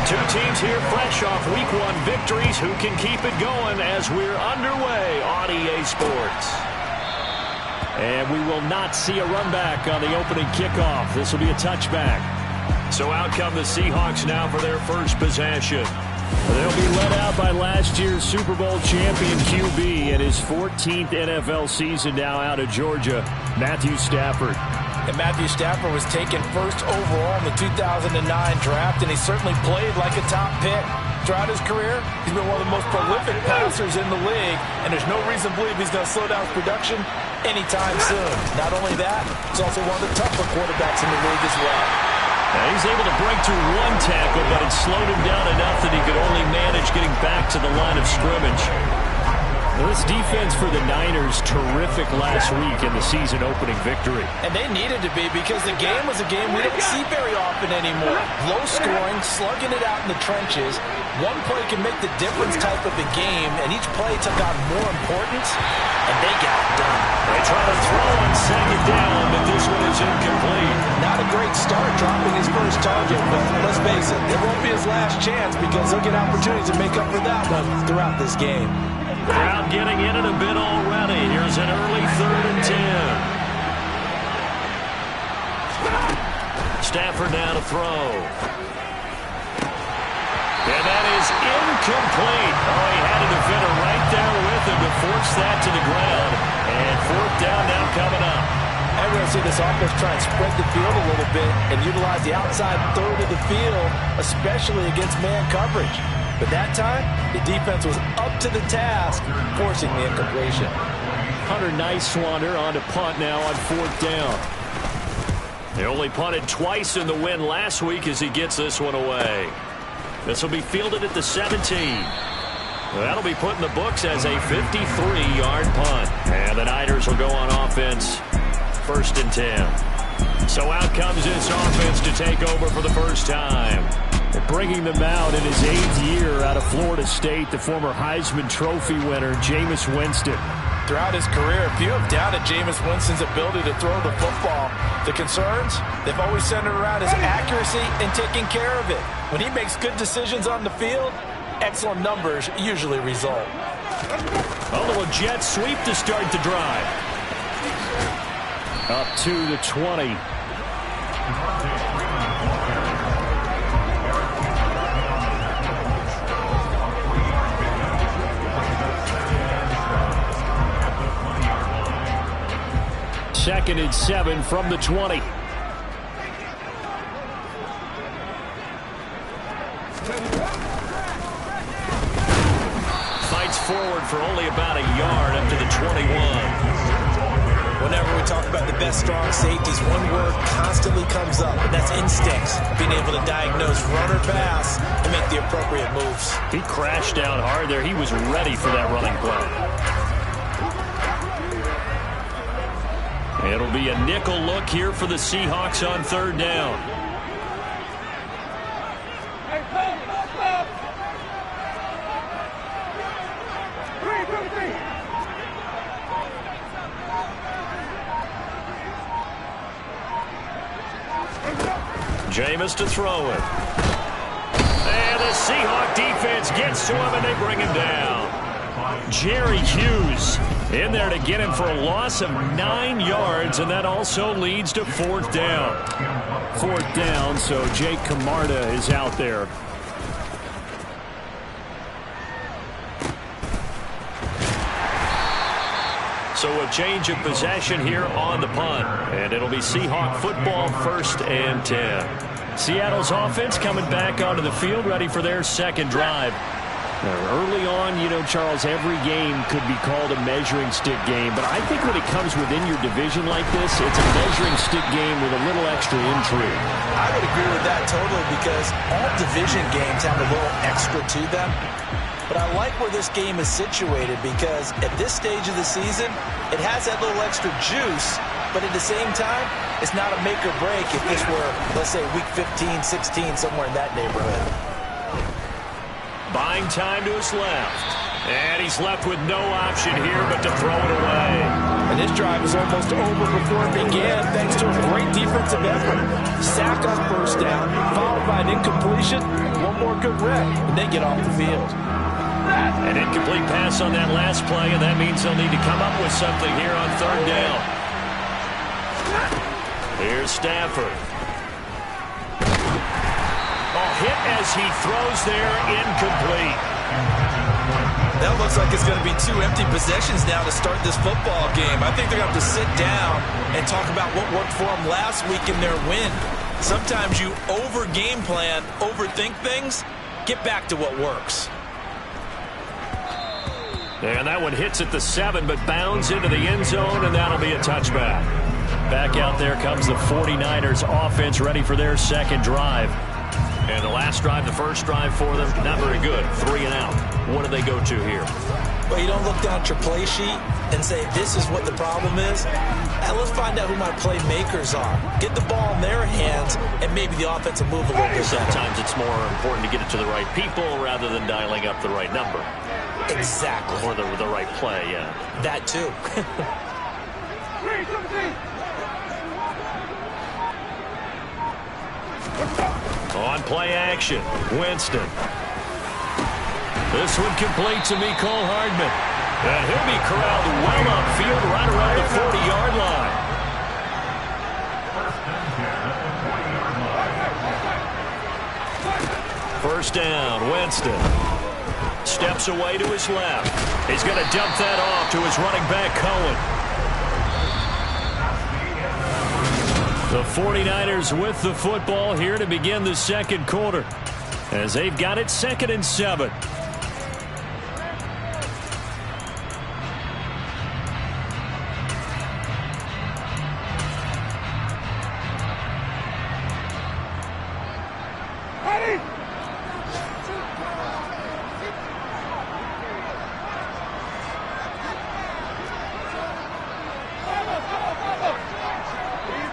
Two teams here fresh off Week 1 victories. Who can keep it going as we're underway on EA Sports? And we will not see a run back on the opening kickoff. This will be a touchback. So out come the Seahawks now for their first possession. They'll be led out by last year's Super Bowl champion QB in his 14th NFL season now out of Georgia, Matthew Stafford. And Matthew Stafford was taken first overall in the 2009 draft, and he certainly played like a top pick. Throughout his career, he's been one of the most prolific passers in the league, and there's no reason to believe he's going to slow down his production anytime soon. Not only that, he's also one of the tougher quarterbacks in the league as well. Now he's able to break through one tackle, but it slowed him down enough that he could only manage getting back to the line of scrimmage. This defense for the Niners, terrific last week in the season-opening victory. And they needed to be because the game was a game we don't see very often anymore. Low scoring, slugging it out in the trenches. One play can make the difference type of the game, and each play took on more importance, and they got it done. They try to throw on second down, but this one is incomplete. Not a great start dropping his first target, but let's face it, it won't be his last chance because he'll get opportunities to make up for that one throughout this game. Crowd getting in it a bit already. Here's an early 3rd and 10. Stafford now to throw. And that is incomplete. Oh, he had a defender right there with him to force that to the ground. And 4th down now coming up. And we're going to see this offense try and spread the field a little bit and utilize the outside third of the field, especially against man coverage. But that time, the defense was up to the task, forcing the incompletion. Hunter Nicewander on to punt now on 4th down. They only punted twice in the win last week as he gets this one away. This will be fielded at the 17. That'll be put in the books as a 53-yard punt. And the Niners will go on offense, 1st and 10. So out comes this offense to take over for the first time. Bringing them out in his 8th year out of Florida State, the former Heisman Trophy winner, Jameis Winston. Throughout his career, few have doubted Jameis Winston's ability to throw the football. The concerns, they've always centered around his accuracy and taking care of it. When he makes good decisions on the field, excellent numbers usually result. A little jet sweep to start the drive. Up to the 20. Second and 7 from the 20. Fights forward for only about a yard up to the 21. Whenever we talk about the best strong safeties, one word constantly comes up, and that's instincts. Being able to diagnose run or pass and make the appropriate moves. He crashed down hard there. He was ready for that running play. It'll be a nickel look here for the Seahawks on 3rd down. Jameis to throw it. And the Seahawk defense gets to him and they bring him down. Jerry Hughes in there to get him for a loss of 9 yards, and that also leads to 4th down. 4th down, so Jake Camarda is out there. So a change of possession here on the punt, and it'll be Seahawk football, 1st and 10. Seattle's offense coming back onto the field, ready for their second drive. Early on, you know, Charles, every game could be called a measuring stick game, but I think when it comes within your division like this, it's a measuring stick game with a little extra intrigue. I would agree with that totally because all division games have a little extra to them. But I like where this game is situated because at this stage of the season, it has that little extra juice, but at the same time, it's not a make or break if this were, let's say, week 15, 16, somewhere in that neighborhood. Buying time to his left. And he's left with no option here but to throw it away. And this drive is almost over before it began thanks to a great defensive effort. Sack on first down, followed by an incompletion. One more good rep, and they get off the field. An incomplete pass on that last play, and that means they'll need to come up with something here on third down. Here's Stafford. Hit as he throws there, incomplete. That looks like it's going to be 2 empty possessions now to start this football game. I think they're going to have to sit down and talk about what worked for them last week in their win. Sometimes you over-game plan, overthink things, get back to what works. And that one hits at the 7, but bounds into the end zone, and that'll be a touchback. Back out there comes the 49ers offense, ready for their second drive. And the last drive, the first drive for them, not very good. 3 and out. What do they go to here? Well, you don't look down at your play sheet and say, this is what the problem is. And let's find out who my playmakers are. Get the ball in their hands, and maybe the offense will move a little bit better. Sometimes it's more important to get it to the right people rather than dialing up the right number. Exactly. Or the right play, yeah. That too. On play action, Winston. This one complete to Mecole Hardman. And he'll be corralled well upfield right around the 40-yard line. First down, Winston. Steps away to his left. He's going to dump that off to his running back, Cohen. The 49ers with the football here to begin the second quarter as they've got it 2nd and 7.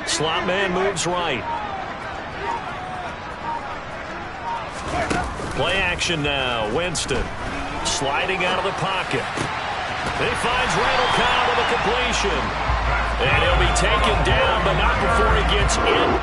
Slot man moves right. Play action now. Winston sliding out of the pocket. He finds Randall Cobb with a completion. And he'll be taken down, but not before he gets in.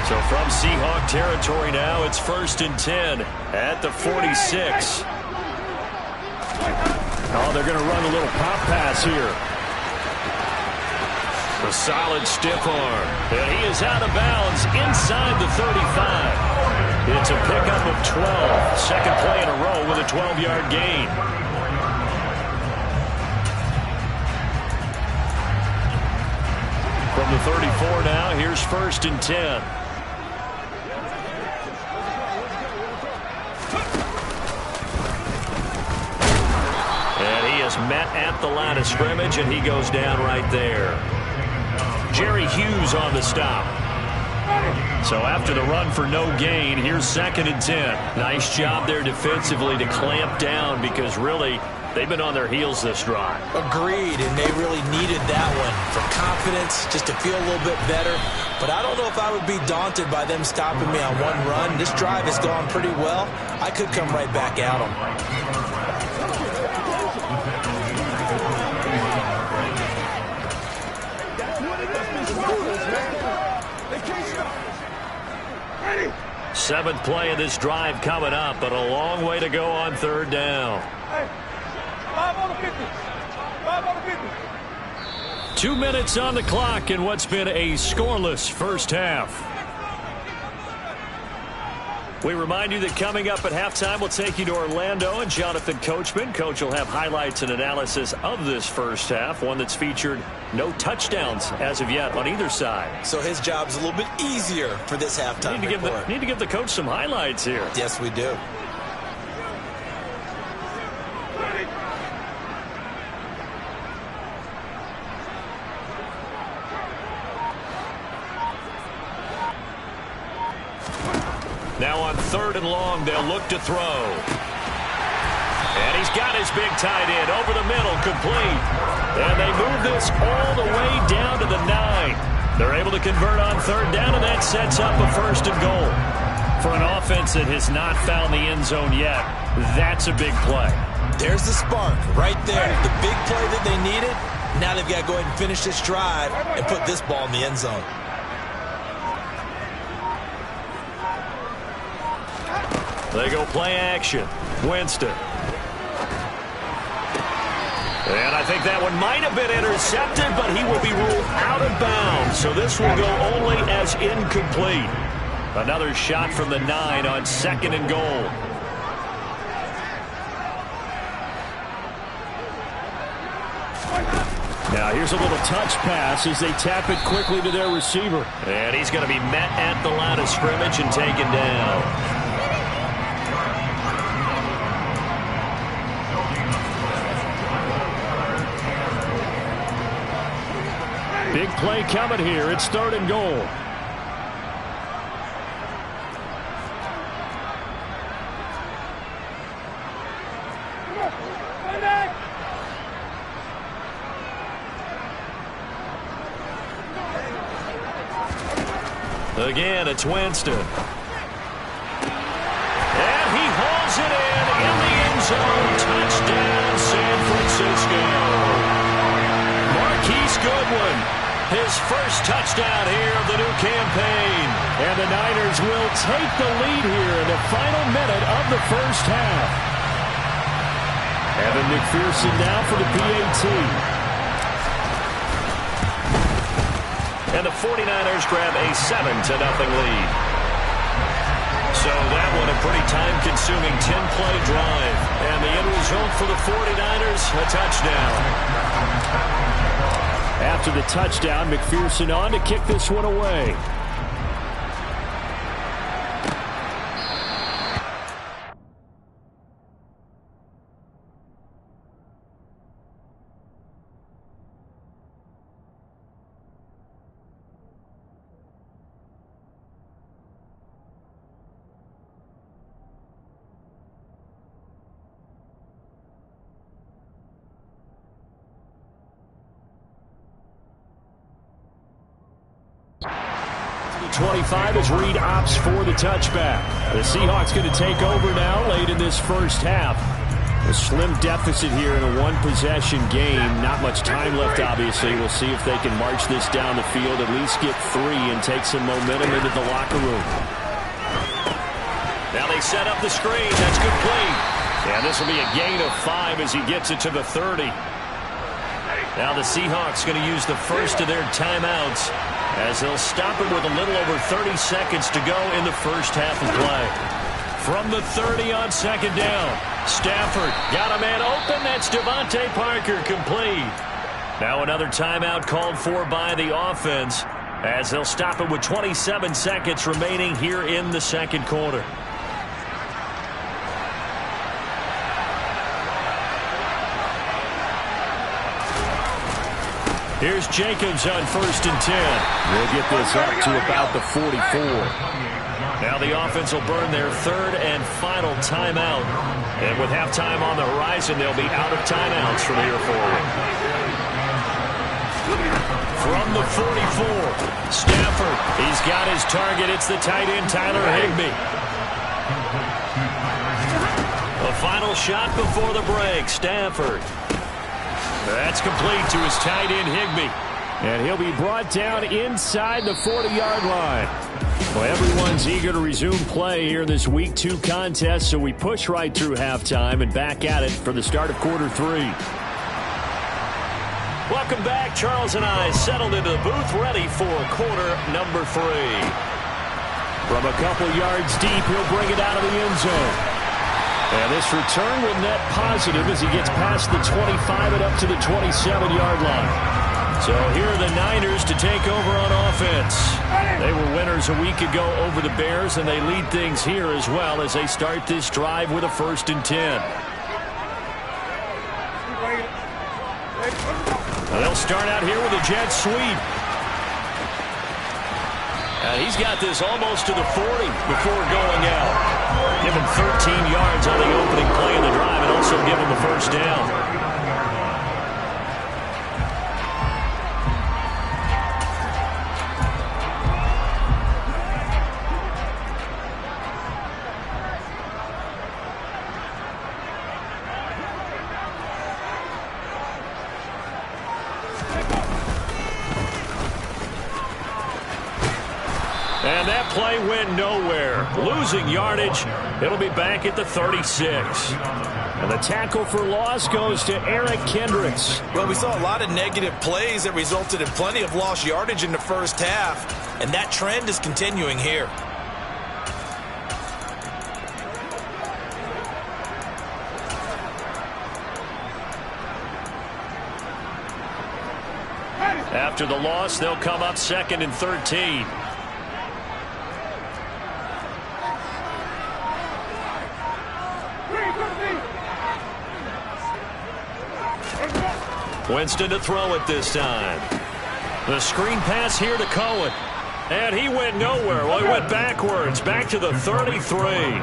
So from Seahawk territory now, it's 1st and 10 at the 46. Oh, they're going to run a little pop pass here. A solid stiff arm. And he is out of bounds inside the 35. It's a pickup of 12. Second play in a row with a 12-yard gain. From the 34 now, here's 1st and 10. And he is met at the line of scrimmage, and he goes down right there. Jerry Hughes on the stop. So after the run for no gain, here's 2nd and 10. Nice job there defensively to clamp down because really they've been on their heels this drive. Agreed, and they really needed that one for confidence, just to feel a little bit better. But I don't know if I would be daunted by them stopping me on one run. This drive has gone pretty well. I could come right back at them. Seventh play of this drive coming up, but a long way to go on 3rd down. 2 minutes on the clock in what's been a scoreless first half. We remind you that coming up at halftime, we'll take you to Orlando and Jonathan Coachman. Coach will have highlights and analysis of this first half, one that's featured no touchdowns as of yet on either side. So his job's a little bit easier for this halftime report. Need to give the coach some highlights here. Yes, we do. Now on 3rd and long, they'll look to throw. And he's got his big tight end over the middle, complete. And they move this all the way down to the 9. They're able to convert on 3rd down, and that sets up a 1st and goal. For an offense that has not found the end zone yet, that's a big play. There's the spark right there. The big play that they needed. Now they've got to go ahead and finish this drive and put this ball in the end zone. They go play action. Winston. And I think that one might have been intercepted, but he will be ruled out of bounds. So this will go only as incomplete. Another shot from the 9 on 2nd and goal. Now here's a little touch pass as they tap it quickly to their receiver. And he's going to be met at the line of scrimmage and taken down. Big play coming here. It's 3rd and goal. Again, it's Winston. And he hauls it in the end zone. Touchdown, San Francisco. Marquise Goodwin. His first touchdown here of the new campaign. And the Niners will take the lead here in the final minute of the first half. Evan McPherson now for the PAT. And the 49ers grab a 7-0 lead. So that one a pretty time-consuming 10-play drive. And the end result for the 49ers, a touchdown. After the touchdown, McPherson on to kick this one away. The 25 as Reed opts for the touchback. The Seahawks going to take over now late in this first half. A slim deficit here in a one-possession game. Not much time left, obviously. We'll see if they can march this down the field, at least get 3 and take some momentum into the locker room. Now they set up the screen. That's complete. And this will be a gain of 5 as he gets it to the 30. Now the Seahawks going to use the first of their timeouts as they'll stop it with a little over 30 seconds to go in the first half of play. From the 30 on 2nd down, Stafford got a man open. That's Devontae Parker, complete. Now another timeout called for by the offense as they'll stop it with 27 seconds remaining here in the second quarter. Here's Jacobs on 1st and 10. We'll get this up to about the 44. Now the offense will burn their 3rd and final timeout. And with halftime on the horizon, they'll be out of timeouts from here forward. From the 44, Stafford. He's got his target. It's the tight end, Tyler Higbee. A final shot before the break. Stafford. That's complete to his tight end, Higbee. And he'll be brought down inside the 40-yard line. Well, everyone's eager to resume play here in this Week 2 contest, so we push right through halftime and back at it for the start of quarter 3. Welcome Welcome back. Charles and I settled into the booth, ready for quarter number 3. From a couple yards deep, he'll bring it out of the end zone. And this return will net positive as he gets past the 25 and up to the 27-yard line. So here are the Niners to take over on offense. They were winners a week ago over the Bears, and they lead things here as well as they start this drive with a 1st and 10. Now they'll start out here with a jet sweep. And he's got this almost to the 40 before going out. Give him 13 yards on the opening play of the drive and also give him a 1st down. And that play went nowhere. Losing yardage. It'll be back at the 36. And the tackle for loss goes to Eric Kendricks. Well, we saw a lot of negative plays that resulted in plenty of lost yardage in the first half. And that trend is continuing here. After the loss, they'll come up 2nd and 13. Winston to throw it this time. The screen pass here to Cohen. And he went nowhere. Well, he went backwards, back to the 33.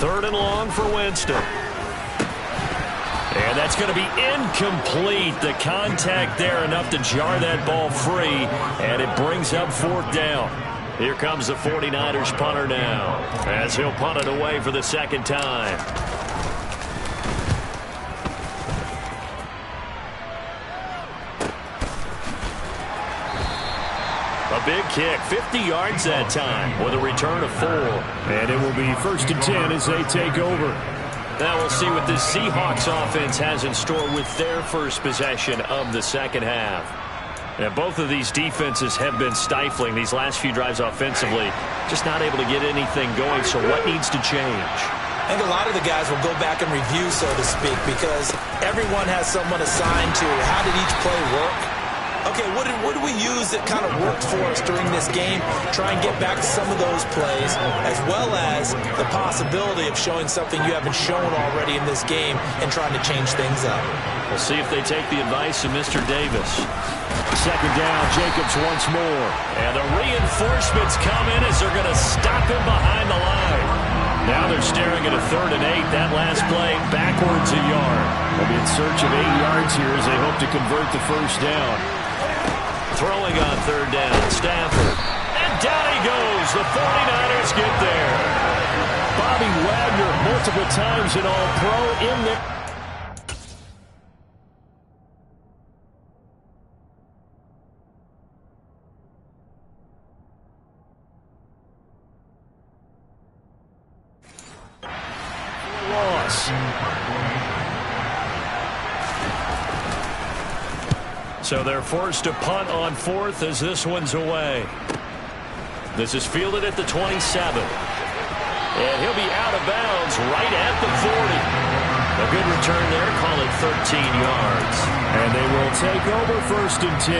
Third and long for Winston. And that's going to be incomplete. The contact there enough to jar that ball free. And it brings up 4th down. Here comes the 49ers punter now, as he'll punt it away for the 2nd time. A big kick, 50 yards that time, with a return of 4. And it will be 1st and 10 as they take over. Now we'll see what this Seahawks offense has in store with their first possession of the 2nd half. And both of these defenses have been stifling these last few drives offensively. Just not able to get anything going, so what needs to change? I think a lot of the guys will go back and review, so to speak, because everyone has someone assigned to how did each play work. Okay, what did we use that kind of worked for us during this game? Try and get back to some of those plays, as well as the possibility of showing something you haven't shown already in this game and trying to change things up. We'll see if they take the advice of Mr. Davis. 2nd down, Jacobs once more. And the reinforcements come in as they're going to stop him behind the line. Now they're staring at a 3rd and 8. That last play backwards a yard. They'll be in search of 8 yards here as they hope to convert the 1st down. Throwing on 3rd down, Stafford. And down he goes. The 49ers get there. Bobby Wagner, multiple times an All-Pro in the... loss. So they're forced to punt on 4th as this one's away. This is fielded at the 27. And he'll be out of bounds right at the 40. A good return there, call it 13 yards. And they will take over 1st and 10.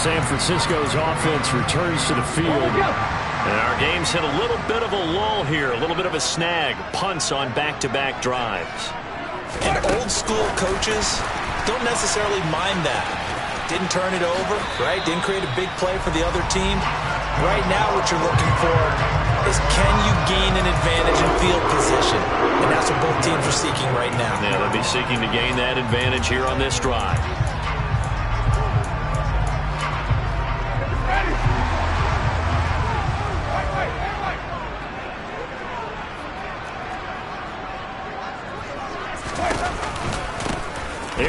San Francisco's offense returns to the field. And our game's hit a little bit of a lull here, a little bit of a snag. Punts on back-to-back drives. And old school coaches don't necessarily mind that. Didn't turn it over, right? Didn't create a big play for the other team. Right now what you're looking for is can you gain an advantage in field position? And that's what both teams are seeking right now. Yeah, they'll be seeking to gain that advantage here on this drive.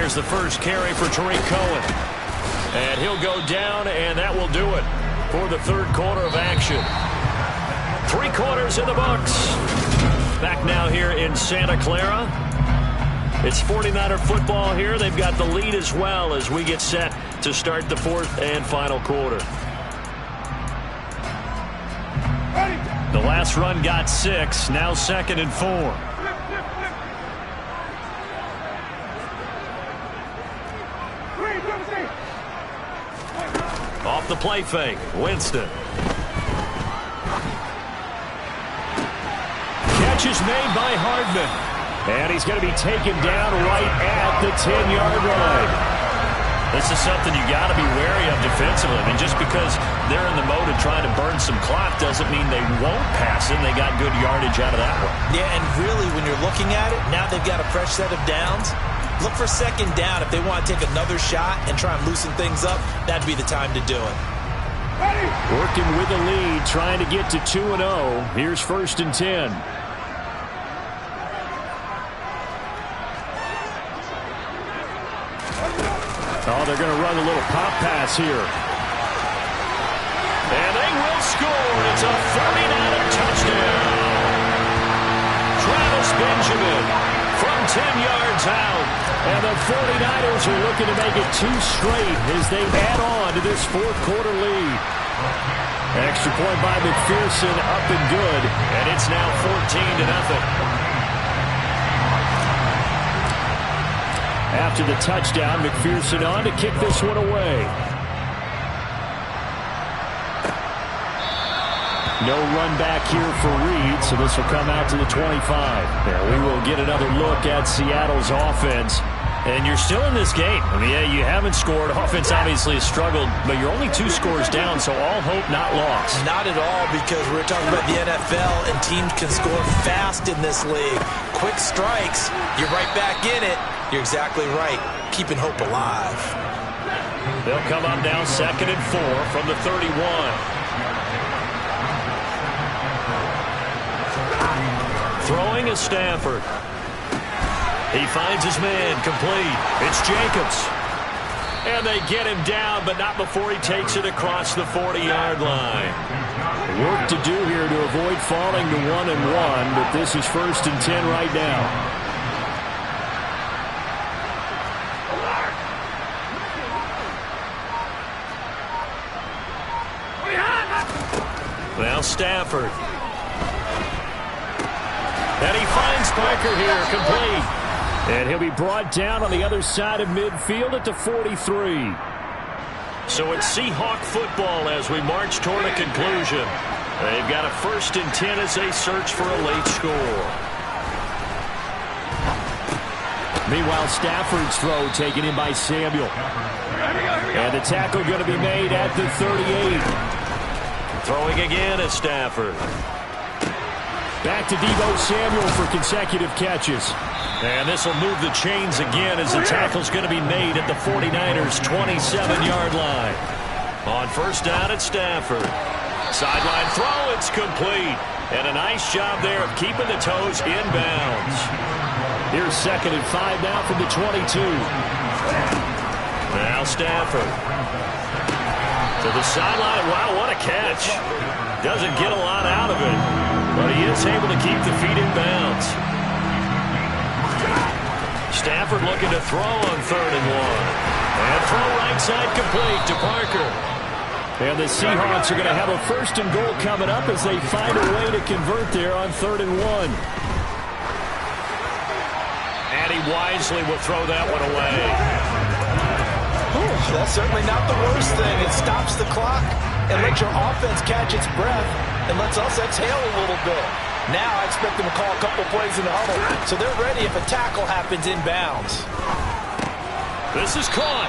There's the first carry for Tariq Cohen. And he'll go down, and that will do it for the third quarter of action. 3 quarters in the books. Back now here in Santa Clara. It's 49er football here. They've got the lead as well as we get set to start the fourth and final quarter. The last run got 6. Now 2nd and 4. Off the play fake. Winston. Catch is made by Hardman. And he's going to be taken down right at the 10-yard line. This is something you got to be wary of defensively. I mean, just because they're in the mode of trying to burn some clock doesn't mean they won't pass it. They got good yardage out of that one. Yeah, and really, when you're looking at it, now they've got a fresh set of downs. Look for 2nd down. If they want to take another shot and try and loosen things up, that'd be the time to do it. Working with the lead, trying to get to 2-0. Here's 1st and 10. Oh, they're going to run a little pop pass here. And they will score. It's a 49er touchdown. Travis Benjamin from 10 yards out. And the 49ers are looking to make it 2 straight as they add on to this fourth quarter lead. Extra point by McPherson, up and good. And it's now 14-0. After the touchdown, McPherson on to kick this one away. No run back here for Reed, so this will come out to the 25. There, we will get another look at Seattle's offense. And you're still in this game. I mean, yeah, you haven't scored. Offense obviously has struggled, but you're only 2 scores down, so all hope not lost. Not at all, because we're talking about the NFL, and teams can score fast in this league. Quick strikes, you're right back in it. You're exactly right. Keeping hope alive. They'll come up now 2nd and 4 from the 31. Throwing is Stafford. He finds his man, complete. It's Jacobs. And they get him down, but not before he takes it across the 40-yard line. Work to do here to avoid falling to 1-1, but this is 1st and 10 right now. Now Stafford. And he finds Parker here, complete. And he'll be brought down on the other side of midfield at the 43. So it's Seahawk football as we march toward a conclusion. They've got a 1st and 10 as they search for a late score. Meanwhile, Stafford's throw taken in by Samuel. And the tackle going to be made at the 38. Throwing again at Stafford. Back to Deebo Samuel for consecutive catches. And this will move the chains again as the tackle's going to be made at the 49ers' 27-yard line. On 1st down at Stafford. Sideline throw, it's complete. And a nice job there of keeping the toes in bounds. Here's 2nd and 5 now from the 22. Now Stafford. To the sideline. Wow, what a catch. Doesn't get a lot out of it, but he is able to keep the feet in bounds. Stafford looking to throw on 3rd and 1. And throw right side complete to Parker. And the Seahawks are going to have a 1st and goal coming up as they find a way to convert there on 3rd and 1. And he wisely will throw that one away. That's certainly not the worst thing. It stops the clock and lets your offense catch its breath and lets us exhale a little bit. Now I expect them to call a couple plays in the huddle, so they're ready if a tackle happens inbounds. This is caught,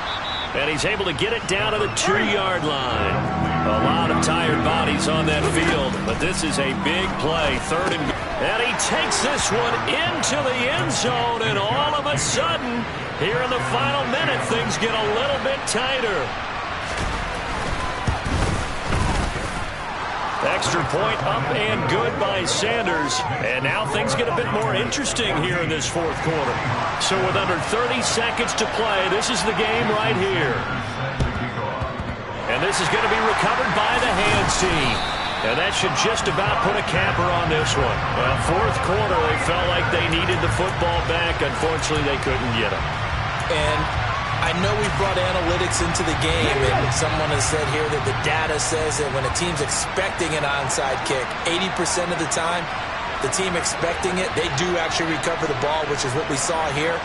and he's able to get it down to the 2-yard line. A lot of tired bodies on that field, but this is a big play. 3rd and goal. And he takes this one into the end zone, and all of a sudden, here in the final minute, things get a little bit tighter. Extra point up and good by Sanders. And now things get a bit more interesting here in this fourth quarter. So with under 30 seconds to play, this is the game right here. And this is going to be recovered by the hands team. And that should just about put a capper on this one. Well, fourth quarter, they felt like they needed the football back. Unfortunately, they couldn't get it. And I know we brought analytics into the game, and someone has said here that the data says that when a team's expecting an onside kick, 80% of the time, the team expecting it, they do actually recover the ball, which is what we saw here.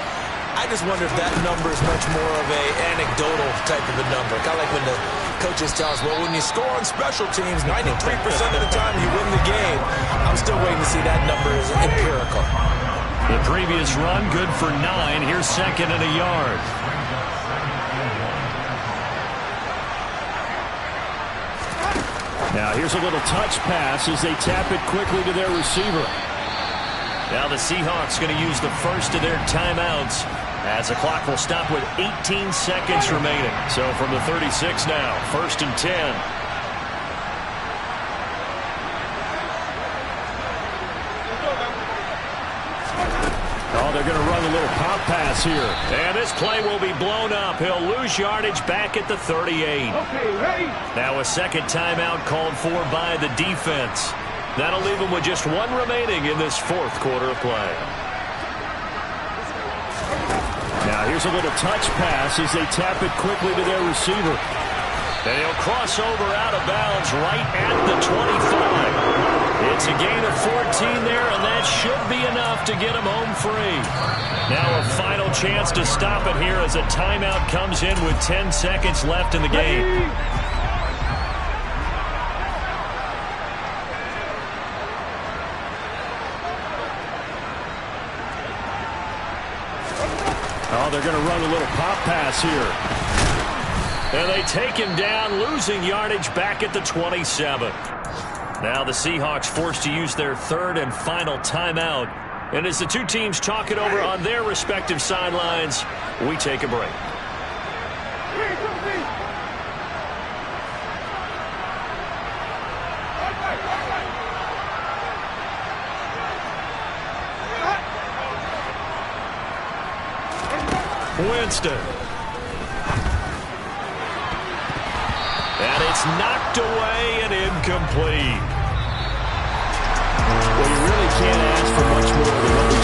I just wonder if that number is much more of a anecdotal type of a number. Kind of like when the coaches tell us, well, when you score on special teams, 93% of the time you win the game. I'm still waiting to see that number is empirical. The previous run, good for 9. Here's second and a yard. Now here's a little touch pass as they tap it quickly to their receiver. Now the Seahawks going to use the first of their timeouts as the clock will stop with 18 seconds remaining. So from the 36 now, 1st and 10. Oh, they're going to run a little pop pass here. And this play will be blown up. He'll lose yardage back at the 38. Now a second timeout called for by the defense. That'll leave them with just one remaining in this fourth quarter of play. Now here's a little touch pass as they tap it quickly to their receiver. And he'll cross over out of bounds right at the 25. It's a gain of 14 there, and that should be enough to get him home free. Now a final chance to stop it here as a timeout comes in with 10 seconds left in the game. Oh, they're going to run a little pop pass here. And they take him down, losing yardage back at the 27. Now the Seahawks forced to use their third and final timeout. And as the two teams talk it over on their respective sidelines, we take a break. Winston. And it's knocked away and incomplete. Well, you really can't ask for much more than what we